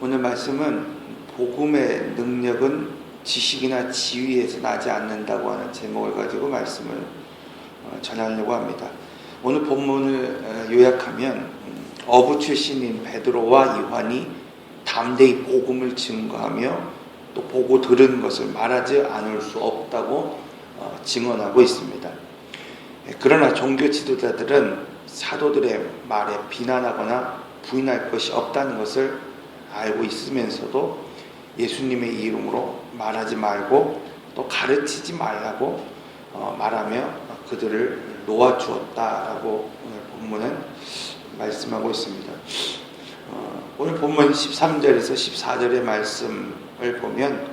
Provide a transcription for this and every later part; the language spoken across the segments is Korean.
오늘 말씀은 복음의 능력은 지식이나 지위에서 나지 않는다고 하는 제목을 가지고 말씀을 전하려고 합니다. 오늘 본문을 요약하면 어부 출신인 베드로와 요한이 담대히 복음을 증거하며 또 보고 들은 것을 말하지 않을 수 없다고 증언하고 있습니다. 그러나 종교 지도자들은 사도들의 말에 비난하거나 부인할 것이 없다는 것을 알고 있으면서도 예수님의 이름으로 말하지 말고 또 가르치지 말라고 말하며 그들을 놓아주었다라고 오늘 본문은 말씀하고 있습니다. 오늘 본문 13절에서 14절의 말씀을 보면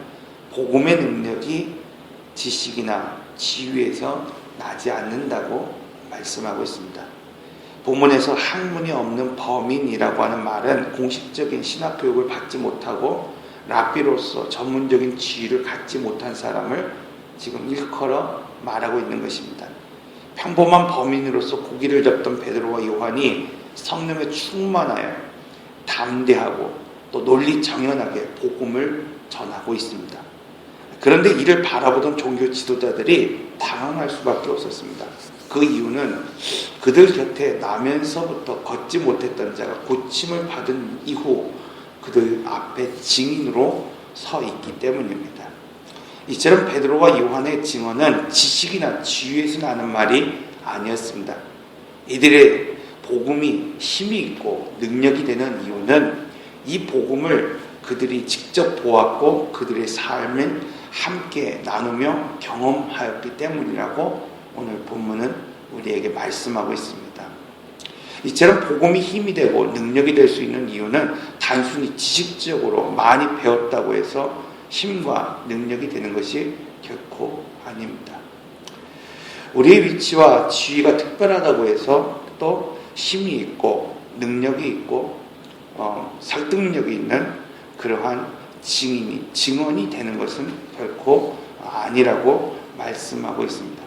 복음의 능력이 지식이나 지위에서 나지 않는다고 말씀하고 있습니다. 본문에서 학문이 없는 범인이라고 하는 말은 공식적인 신학교육을 받지 못하고 랍비로서 전문적인 지위를 갖지 못한 사람을 지금 일컬어 말하고 있는 것입니다. 평범한 범인으로서 고기를 잡던 베드로와 요한이 성령에 충만하여 담대하고 또 논리 정연하게 복음을 전하고 있습니다. 그런데 이를 바라보던 종교 지도자들이 당황할 수밖에 없었습니다. 그 이유는 그들 곁에 나면서부터 걷지 못했던 자가 고침을 받은 이후 그들 앞에 증인으로 서 있기 때문입니다. 이처럼 베드로와 요한의 증언은 지식이나 지위에서 나는 말이 아니었습니다. 이들의 복음이 힘이 있고 능력이 되는 이유는 이 복음을 그들이 직접 보았고 그들의 삶을 함께 나누며 경험하였기 때문이라고 오늘 본문은 우리에게 말씀하고 있습니다. 이처럼 복음이 힘이 되고 능력이 될 수 있는 이유는 단순히 지식적으로 많이 배웠다고 해서 힘과 능력이 되는 것이 결코 아닙니다. 우리의 위치와 지위가 특별하다고 해서 또 힘이 있고 능력이 있고 설득력이 있는 그러한 증언이 되는 것은 결코 아니라고 말씀하고 있습니다.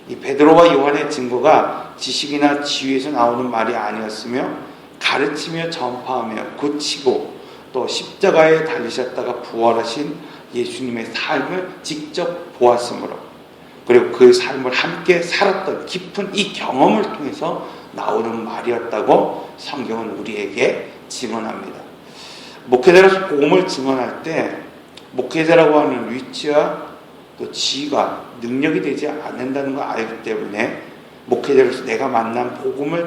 이 베드로와 요한의 증거가 지식이나 지위에서 나오는 말이 아니었으며 가르치며 전파하며 고치고 또 십자가에 달리셨다가 부활하신 예수님의 삶을 직접 보았으므로 그리고 그 삶을 함께 살았던 깊은 이 경험을 통해서 나오는 말이었다고 성경은 우리에게 증언합니다. 목회자로서 복음을 증언할 때 목회자라고 하는 위치와 또 지위가 능력이 되지 않는다는 걸 알기 때문에 목회자로서 내가 만난 복음을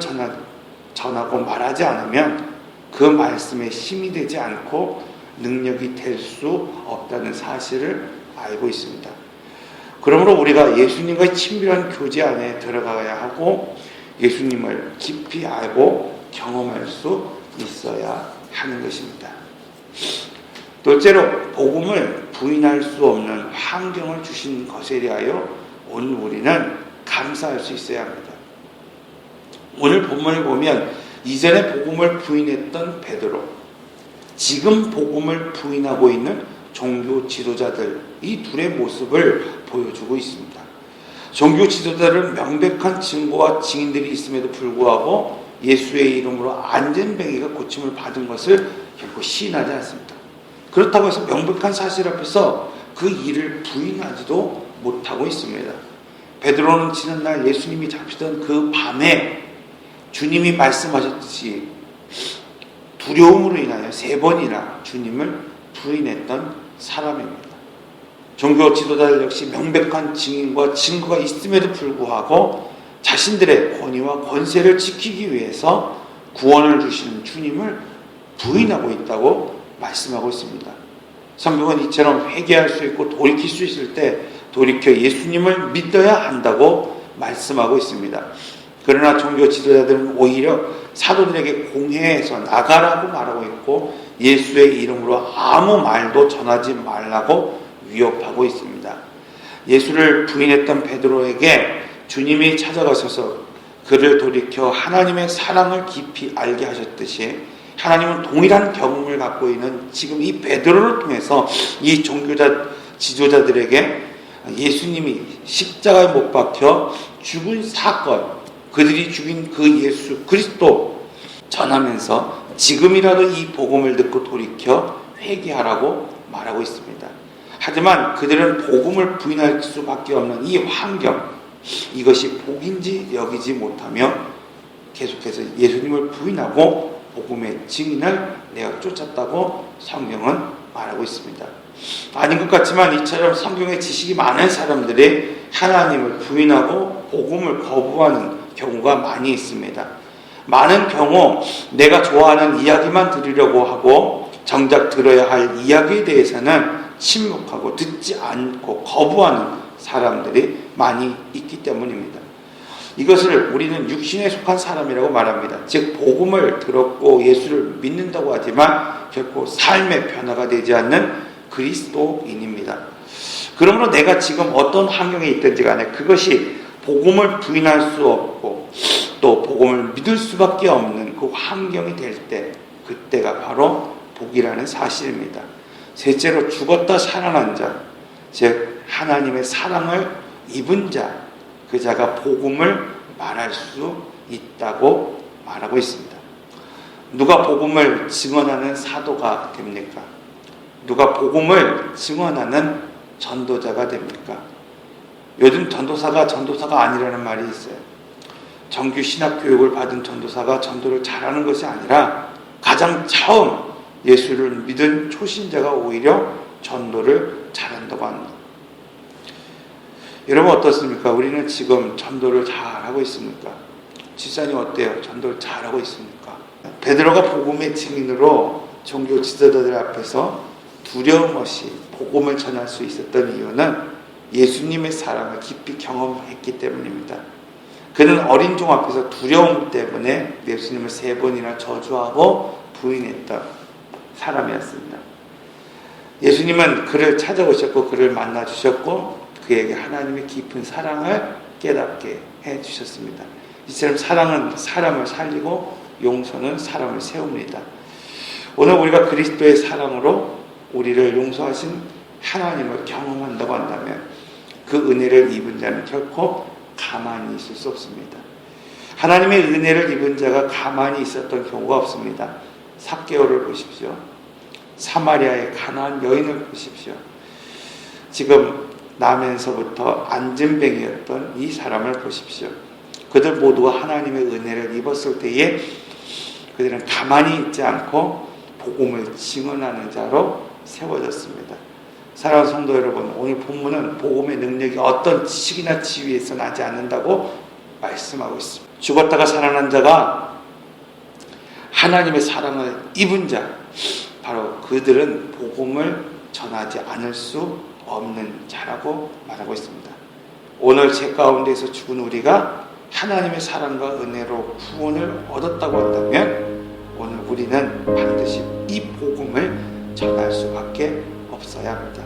전하고 말하지 않으면 그 말씀에 힘이 되지 않고 능력이 될 수 없다는 사실을 알고 있습니다. 그러므로 우리가 예수님과의 친밀한 교제 안에 들어가야 하고 예수님을 깊이 알고 경험할 수 있어야 하는 것입니다. 둘째로 복음을 부인할 수 없는 환경을 주신 것에 대하여 오늘 우리는 감사할 수 있어야 합니다. 오늘 본문을 보면 이전에 복음을 부인했던 베드로, 지금 복음을 부인하고 있는 종교 지도자들, 이 둘의 모습을 보여주고 있습니다. 종교 지도자들은 명백한 증거와 증인들이 있음에도 불구하고 예수의 이름으로 안전뱅이가 고침을 받은 것을 결코 시인하지 않습니다. 그렇다고 해서 명백한 사실 앞에서 그 일을 부인하지도 못하고 있습니다. 베드로는 지난날 예수님이 잡히던 그 밤에 주님이 말씀하셨듯이 두려움으로 인하여 3번이나 주님을 부인했던 사람입니다. 종교 지도자들 역시 명백한 증인과 증거가 있음에도 불구하고 자신들의 권위와 권세를 지키기 위해서 구원을 주시는 주님을 부인하고 있다고 말씀하고 있습니다. 성경은 이처럼 회개할 수 있고 돌이킬 수 있을 때 돌이켜 예수님을 믿어야 한다고 말씀하고 있습니다. 그러나 종교 지도자들은 오히려 사도들에게 공회에서 나가라고 말하고 있고 예수의 이름으로 아무 말도 전하지 말라고 위협하고 있습니다. 예수를 부인했던 베드로에게 주님이 찾아가셔서 그를 돌이켜 하나님의 사랑을 깊이 알게 하셨듯이 하나님은 동일한 경험을 갖고 있는 지금 이 베드로를 통해서 이 종교자 지도자들에게 예수님이 십자가에 못 박혀 죽은 사건, 그들이 죽인 그 예수 그리스도, 전하면서 지금이라도 이 복음을 듣고 돌이켜 회개하라고 말하고 있습니다. 하지만 그들은 복음을 부인할 수밖에 없는 이 환경, 이것이 복인지 여기지 못하며 계속해서 예수님을 부인하고 복음의 증인을 내가 쫓았다고 성경은 말하고 있습니다. 아닌 것 같지만 이처럼 성경에 지식이 많은 사람들이 하나님을 부인하고 복음을 거부하는 경우가 많이 있습니다. 많은 경우 내가 좋아하는 이야기만 들으려고 하고 정작 들어야 할 이야기에 대해서는 침묵하고 듣지 않고 거부하는 사람들이 많이 있기 때문입니다. 이것을 우리는 육신에 속한 사람이라고 말합니다. 즉 복음을 들었고 예수를 믿는다고 하지만 결코 삶의 변화가 되지 않는 그리스도인입니다. 그러므로 내가 지금 어떤 환경에 있든지 간에 그것이 복음을 부인할 수 없고 또 복음을 믿을 수밖에 없는 그 환경이 될 때, 그때가 바로 복이라는 사실입니다. 셋째로 죽었다 살아난 자, 즉 하나님의 사랑을 입은 자, 그 자가 복음을 말할 수 있다고 말하고 있습니다. 누가 복음을 증언하는 사도가 됩니까? 누가 복음을 증언하는 전도자가 됩니까? 요즘 전도사가 아니라는 말이 있어요. 정규 신학 교육을 받은 전도사가 전도를 잘하는 것이 아니라 가장 처음 예수를 믿은 초신자가 오히려 전도를 잘한다고 합니다. 여러분 어떻습니까? 우리는 지금 전도를 잘하고 있습니까? 집사님 어때요? 전도를 잘하고 있습니까? 베드로가 복음의 증인으로 종교 지도자들 앞에서 두려움 없이 복음을 전할 수 있었던 이유는 예수님의 사랑을 깊이 경험했기 때문입니다. 그는 어린 종 앞에서 두려움 때문에 예수님을 3번이나 저주하고 부인했던 사람이었습니다. 예수님은 그를 찾아오셨고 그를 만나 주셨고 그에게 하나님의 깊은 사랑을 깨닫게 해주셨습니다. 이처럼 사랑은 사람을 살리고 용서는 사람을 세웁니다. 오늘 우리가 그리스도의 사랑으로 우리를 용서하신 하나님을 경험한다고 한다면 그 은혜를 입은 자는 결코 가만히 있을 수 없습니다. 하나님의 은혜를 입은 자가 가만히 있었던 경우가 없습니다. 삭개오를 보십시오. 사마리아의 가나안 여인을 보십시오. 지금 나면서부터 안진뱅이였던 이 사람을 보십시오. 그들 모두가 하나님의 은혜를 입었을 때에 그들은 가만히 있지 않고 복음을 증언하는 자로 세워졌습니다. 사랑하는 성도 여러분, 오늘 본문은 복음의 능력이 어떤 지식이나 지위에서 나지 않는다고 말씀하고 있습니다. 죽었다가 살아난 자가 하나님의 사랑을 입은 자, 바로 그들은 복음을 전하지 않을 수 없는 자라고 말하고 있습니다. 오늘 죄 가운데서 죽은 우리가 하나님의 사랑과 은혜로 구원을 얻었다고 한다면 오늘 우리는 반드시 이 복음을 전할 수밖에 없어야 합니다.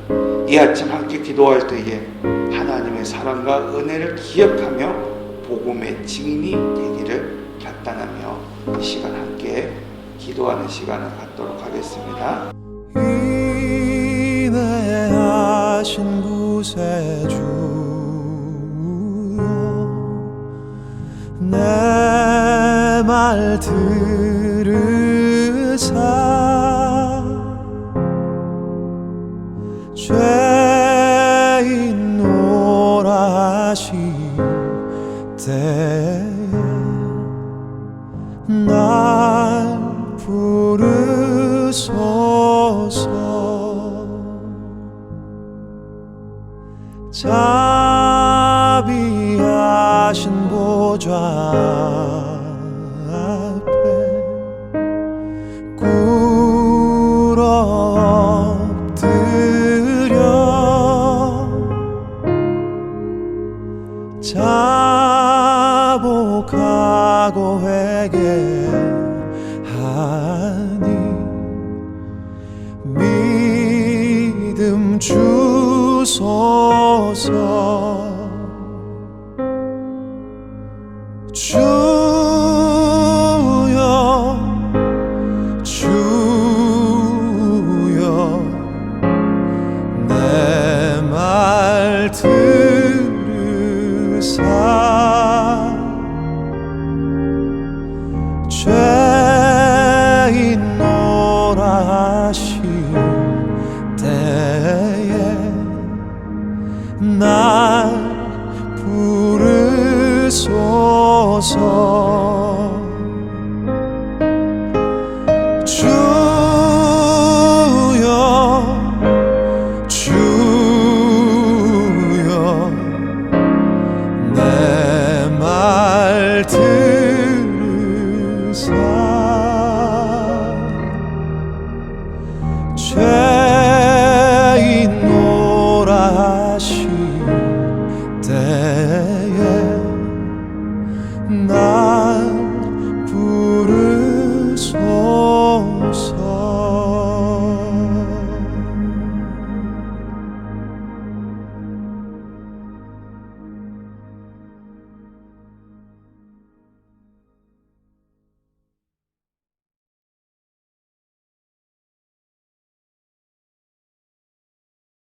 이 아침 함께 기도할 때에 하나님의 사랑과 은혜를 기억하며 복음의 증인이 되기를 결단하며 이 시간 함께 기도하는 시간을 갖도록 하겠습니다. 인내하신 구세주여 내 말 들으사 죄인 오라 하실 때에 날 부르소서. 자비하신 보좌 앞에 꿇어 엎드려 자복하고 회개하니 믿음 주소서. 주여 주여 내 말 들으사 죄 주옵소서. 주여 내 말 들으사